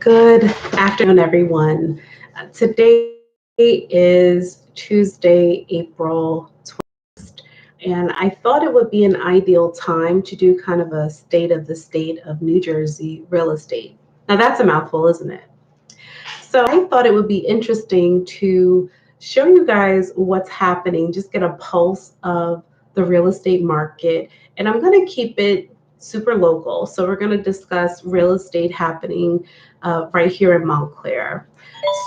Good afternoon, everyone. Today is Tuesday, April 20th, and I thought it would be an ideal time to do kind of a state of the state of New Jersey real estate. Now, that's a mouthful, isn't it? So I thought it would be interesting to show you guys what's happening, just get a pulse of the real estate market. And I'm going to keep it super local. So we're going to discuss real estate happening right here in Montclair.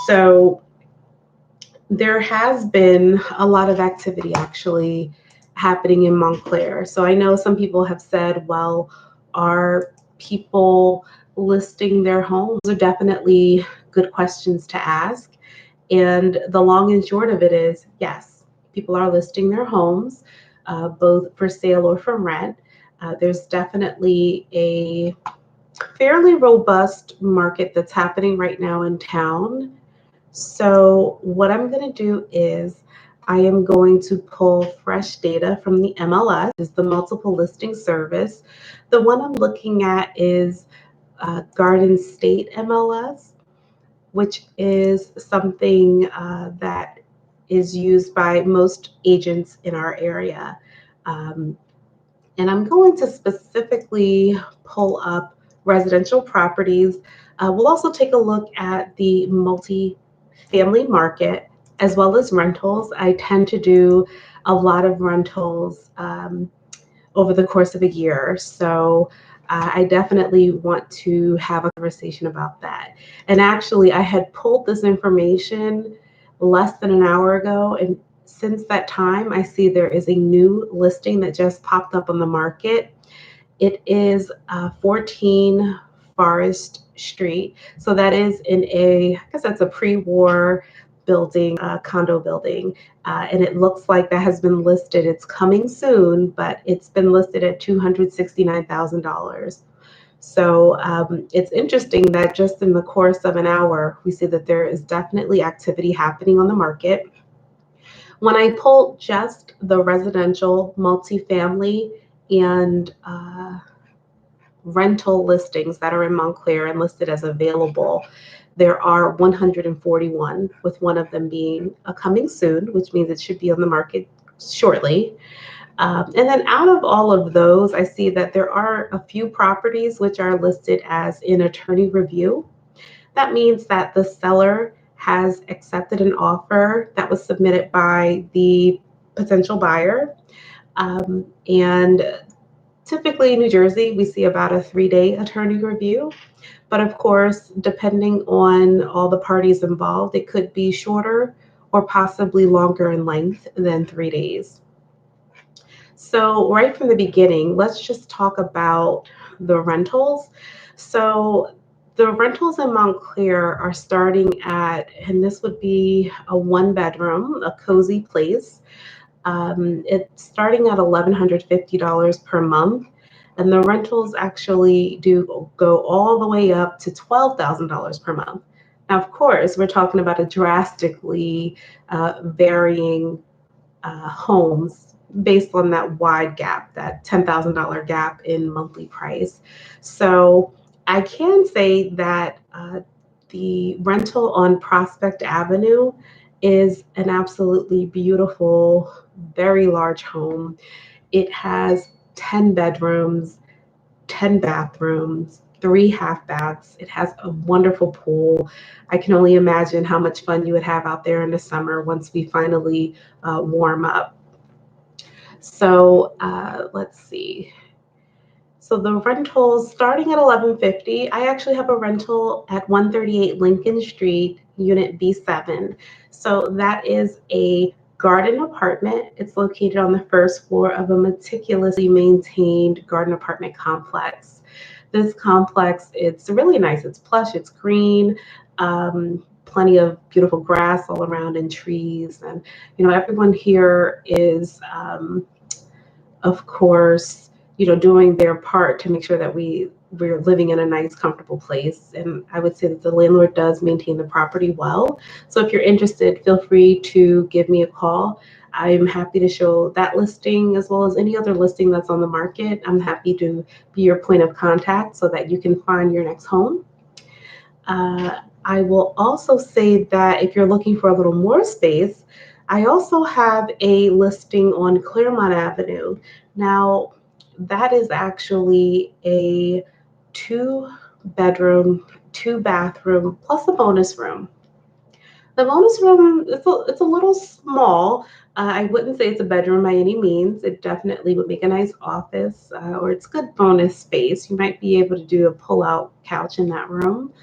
So there has been a lot of activity actually happening in Montclair. So I know some people have said, well, are people listing their homes? Those are definitely good questions to ask. And the long and short of it is, yes, people are listing their homes, both for sale or for rent. There's definitely a fairly robust market that's happening right now in town. So what I'm going to do is I am going to pull fresh data from the MLS, is the multiple listing service. The one I'm looking at is Garden State MLS, which is something that is used by most agents in our area. Um, and I'm going to specifically pull up residential properties. We'll also take a look at the multi-family market as well as rentals. I tend to do a lot of rentals over the course of a year. So I definitely want to have a conversation about that. And actually, I had pulled this information less than an hour ago, and since that time, I see there is a new listing that just popped up on the market. It is 14 Forest Street. So that is in I guess that's a pre-war building, condo building. And it looks like that has been listed. It's coming soon, but it's been listed at $269,000. So it's interesting that just in the course of an hour, we see that there is definitely activity happening on the market. When I pulled just the residential, multifamily, and rental listings that are in Montclair and listed as available, there are 141, with one of them being a coming soon, which means it should be on the market shortly. And then out of all of those, I see that there are a few properties which are listed as in attorney review. That means that the seller has accepted an offer that was submitted by the potential buyer. And typically in New Jersey, we see about a 3-day attorney review. But of course, depending on all the parties involved, it could be shorter or possibly longer in length than 3 days. So right from the beginning, let's just talk about the rentals. So the rentals in Montclair are starting at, and this would be a 1-bedroom, a cozy place. It's starting at $1,150 per month. And the rentals actually do go all the way up to $12,000 per month. Now, of course, we're talking about a drastically varying homes based on that wide gap, that $10,000 gap in monthly price. So I can say that the rental on Prospect Avenue is an absolutely beautiful, very large home. It has 10 bedrooms, 10 bathrooms, 3 half baths. It has a wonderful pool. I can only imagine how much fun you would have out there in the summer once we finally warm up. So let's see. So the rentals starting at $1,150. I actually have a rental at 138 Lincoln Street, Unit B7. So that is a garden apartment. It's located on the first floor of a meticulously maintained garden apartment complex. This complex, it's really nice. It's plush, it's green, plenty of beautiful grass all around and trees. And, everyone here is, of course, doing their part to make sure that we're living in a nice, comfortable place. And I would say that the landlord does maintain the property well. So if you're interested, feel free to give me a call. I'm happy to show that listing as well as any other listing that's on the market. I'm happy to be your point of contact so that you can find your next home. I will also say that if you're looking for a little more space, I also have a listing on Claremont Avenue. Now, that is actually a 2 bedroom, 2 bathroom, plus a bonus room. The bonus room, it's a little small. I wouldn't say it's a bedroom by any means. It definitely would make a nice office, or it's good bonus space. You might be able to do a pull-out couch in that room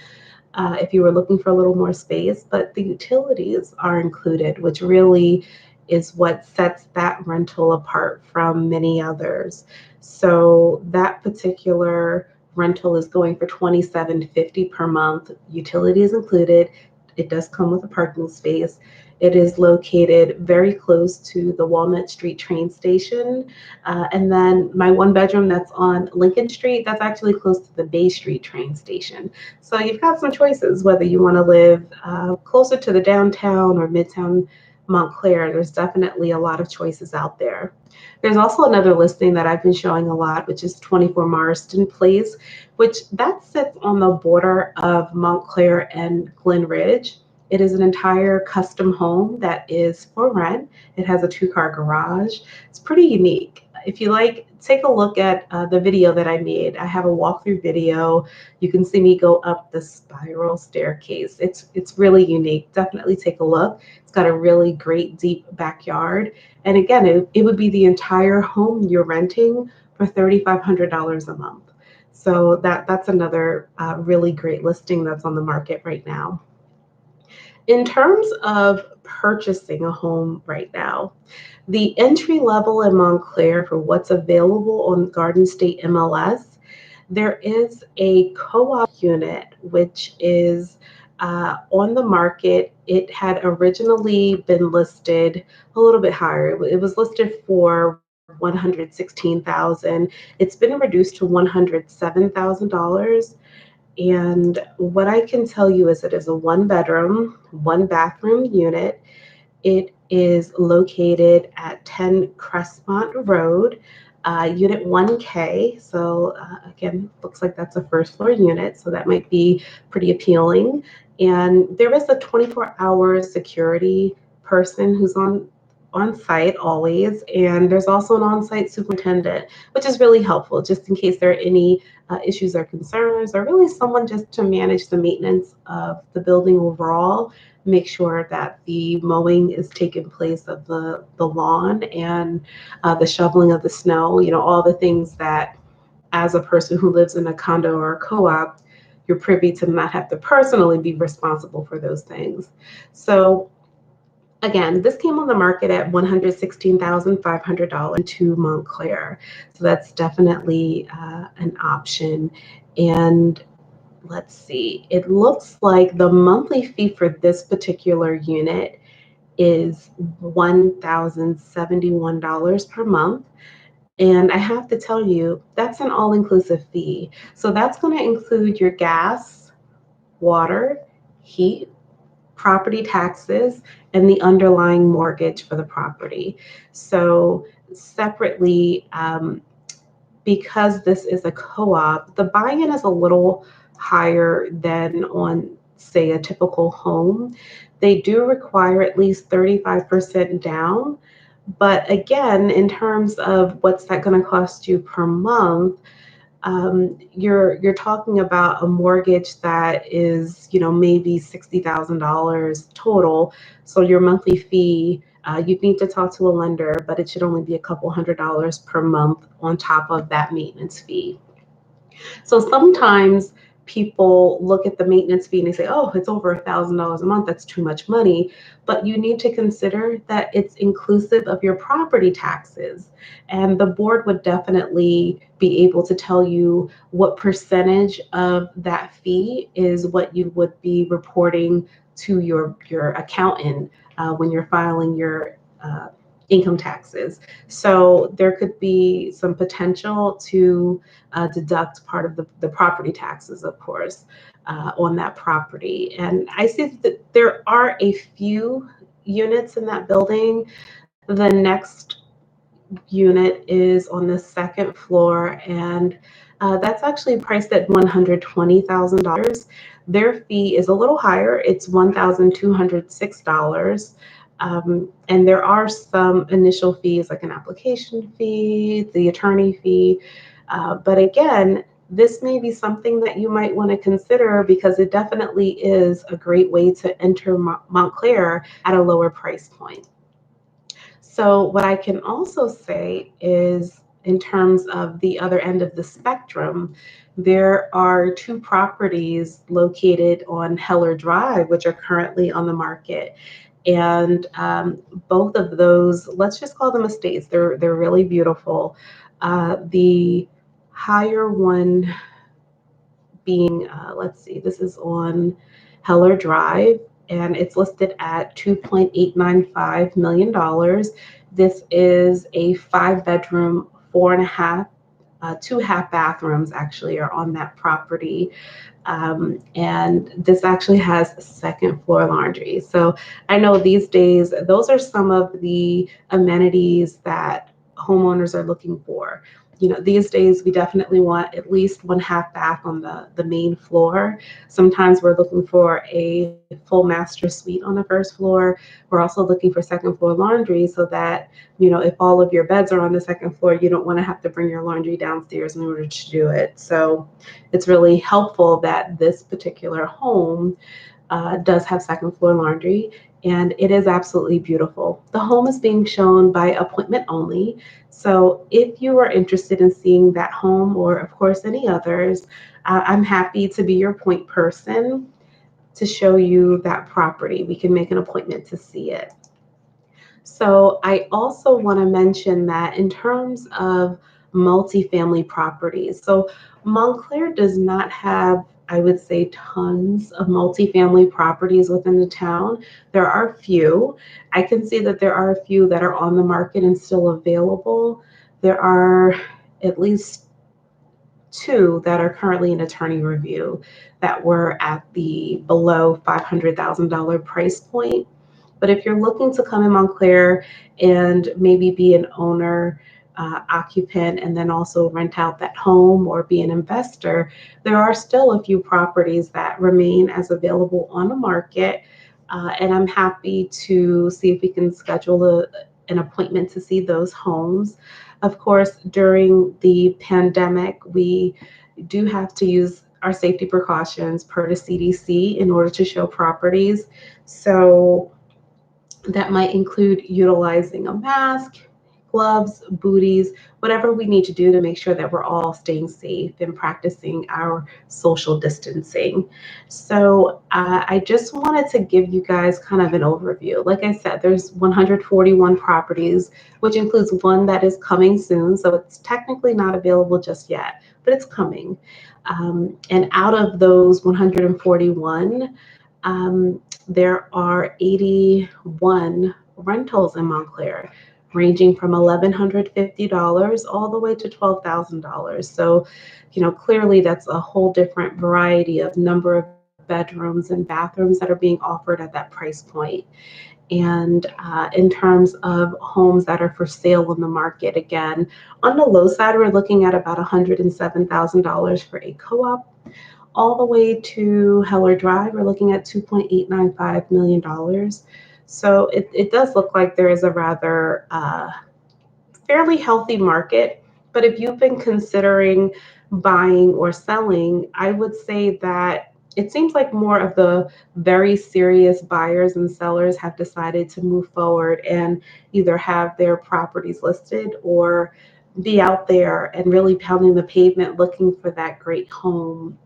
if you were looking for a little more space, but the utilities are included, which really is what sets that rental apart from many others. So that particular rental is going for $27.50 per month, utilities included. It does come with a parking space. It is located very close to the Walnut Street train station. And then my 1 bedroom that's on Lincoln Street, that's actually close to the Bay Street train station. So you've got some choices whether you want to live closer to the downtown or midtown Montclair. There's definitely a lot of choices out there. There's also another listing that I've been showing a lot, which is 24 Marston Place, which that sits on the border of Montclair and Glen Ridge. It is an entire custom home that is for rent. It has a 2-car garage. It's pretty unique. If you like, take a look at the video that I made. I have a walkthrough video. You can see me go up the spiral staircase. It's really unique. Definitely take a look. It's got a really great deep backyard. And again, it would be the entire home you're renting for $3,500 a month. So that's another really great listing that's on the market right now. In terms of purchasing a home right now, the entry level in Montclair for what's available on Garden State MLS, there is a co-op unit which is on the market. It had originally been listed a little bit higher. It was listed for 116,000. It's been reduced to $107,000. And what I can tell you is it is a 1 bedroom, 1 bathroom unit. It is located at 10 Crestmont Road, Unit 1K. So again, looks like that's a first floor unit, so that might be pretty appealing. And there is a 24-hour security person who's on site always, and there's also an on-site superintendent, which is really helpful just in case there are any issues or concerns, or really someone just to manage the maintenance of the building overall, make sure that the mowing is taking place of the lawn and the shoveling of the snow, all the things that as a person who lives in a condo or a co-op, you're privy to not have to personally be responsible for those things. So again, this came on the market at $116,500 to Montclair. So that's definitely an option. And let's see, it looks like the monthly fee for this particular unit is $1,071 per month. And I have to tell you, that's an all-inclusive fee. So that's going to include your gas, water, heat, property taxes, and the underlying mortgage for the property. So separately, because this is a co-op, the buy-in is a little higher than on, say, a typical home. They do require at least 35% down. But again, in terms of what's that going to cost you per month, you're talking about a mortgage that is, maybe $60,000 total. So your monthly fee, you'd need to talk to a lender, but it should only be a couple $100 per month on top of that maintenance fee. So sometimes people look at the maintenance fee and they say, oh, it's over $1,000 a month. That's too much money. But you need to consider that it's inclusive of your property taxes. And the board would definitely be able to tell you what percentage of that fee is what you would be reporting to your accountant when you're filing your income taxes. So there could be some potential to deduct part of the property taxes, of course, on that property. And I see that there are a few units in that building. The next unit is on the second floor, and that's actually priced at $120,000. Their fee is a little higher. It's $1,206. And there are some initial fees like an application fee, the attorney fee. But again, this may be something that you might want to consider because it definitely is a great way to enter Montclair at a lower price point. So what I can also say is, in terms of the other end of the spectrum, there are two properties located on Heller Drive, which are currently on the market. And both of those, let's just call them estates. They're really beautiful. The higher one being, let's see, this is on Heller Drive, and it's listed at $2.895 million. This is a 5 bedroom, 4.5, two half bathrooms actually are on that property. And this actually has second floor laundry. So I know these days, those are some of the amenities that homeowners are looking for. These days we definitely want at least one half bath on the main floor. Sometimes we're looking for a full master suite on the first floor. We're also looking for second floor laundry so that, if all of your beds are on the second floor, you don't want to have to bring your laundry downstairs in order to do it. So it's really helpful that this particular home does have second floor laundry, and it is absolutely beautiful. The home is being shown by appointment only. So if you are interested in seeing that home, or of course any others, I'm happy to be your point person to show you that property. We can make an appointment to see it. So I also want to mention that in terms of multifamily properties, so Montclair does not have, I would say, tons of multifamily properties within the town. There are a few. I can see that there are a few that are on the market and still available. There are at least two that are currently in attorney review that were at the below $500,000 price point. But if you're looking to come in Montclair and maybe be an owner, occupant, and then also rent out that home or be an investor, there are still a few properties that remain as available on the market. And I'm happy to see if we can schedule an appointment to see those homes. Of course, during the pandemic, we do have to use our safety precautions per the CDC in order to show properties. So that might include utilizing a mask, gloves, booties, whatever we need to do to make sure that we're all staying safe and practicing our social distancing. So I just wanted to give you guys kind of an overview. Like I said, there's 141 properties, which includes one that is coming soon. So it's technically not available just yet, but it's coming. And out of those 141, there are 81 rentals in Montclair, ranging from $1,150 all the way to $12,000. So, clearly that's a whole different variety of number of bedrooms and bathrooms that are being offered at that price point. And in terms of homes that are for sale on the market, again, on the low side, we're looking at about $107,000 for a co-op. All the way to Heller Drive, we're looking at $2.895 million. So it does look like there is a rather fairly healthy market. But if you've been considering buying or selling, I would say that it seems like more of the very serious buyers and sellers have decided to move forward and either have their properties listed or be out there and really pounding the pavement looking for that great home.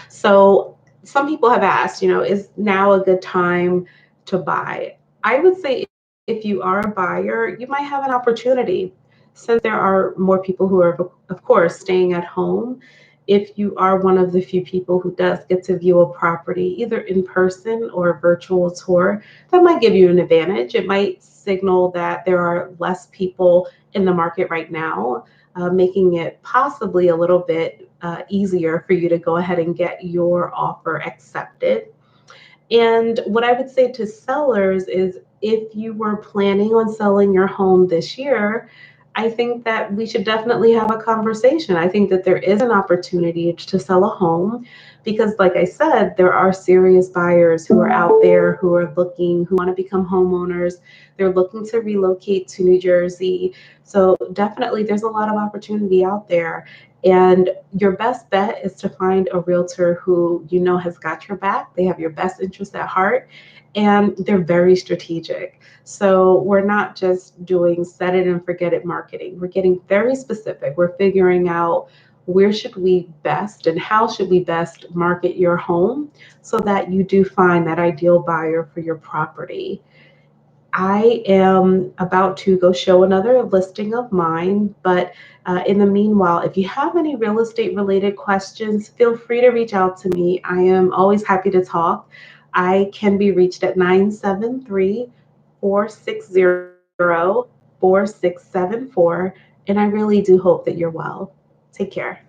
So some people have asked, is now a good time to buy? I would say if you are a buyer, you might have an opportunity. Since there are more people who are, of course, staying at home, if you are one of the few people who does get to view a property, either in person or a virtual tour, that might give you an advantage. It might signal that there are less people in the market right now, making it possibly a little bit easier for you to go ahead and get your offer accepted. And what I would say to sellers is if you were planning on selling your home this year, I think that we should definitely have a conversation. I think that there is an opportunity to sell a home because, like I said, there are serious buyers who are out there who are looking, who want to become homeowners. They're looking to relocate to New Jersey. So, definitely, there's a lot of opportunity out there. And your best bet is to find a realtor who you know has got your back. They have your best interest at heart and they're very strategic. So we're not just doing set it and forget it marketing. We're getting very specific. We're figuring out where should we best and how should we best market your home so that you do find that ideal buyer for your property. I am about to go show another listing of mine, but in the meanwhile, if you have any real estate related questions, feel free to reach out to me. I am always happy to talk. I can be reached at 973-460-4674, and I really do hope that you're well. Take care.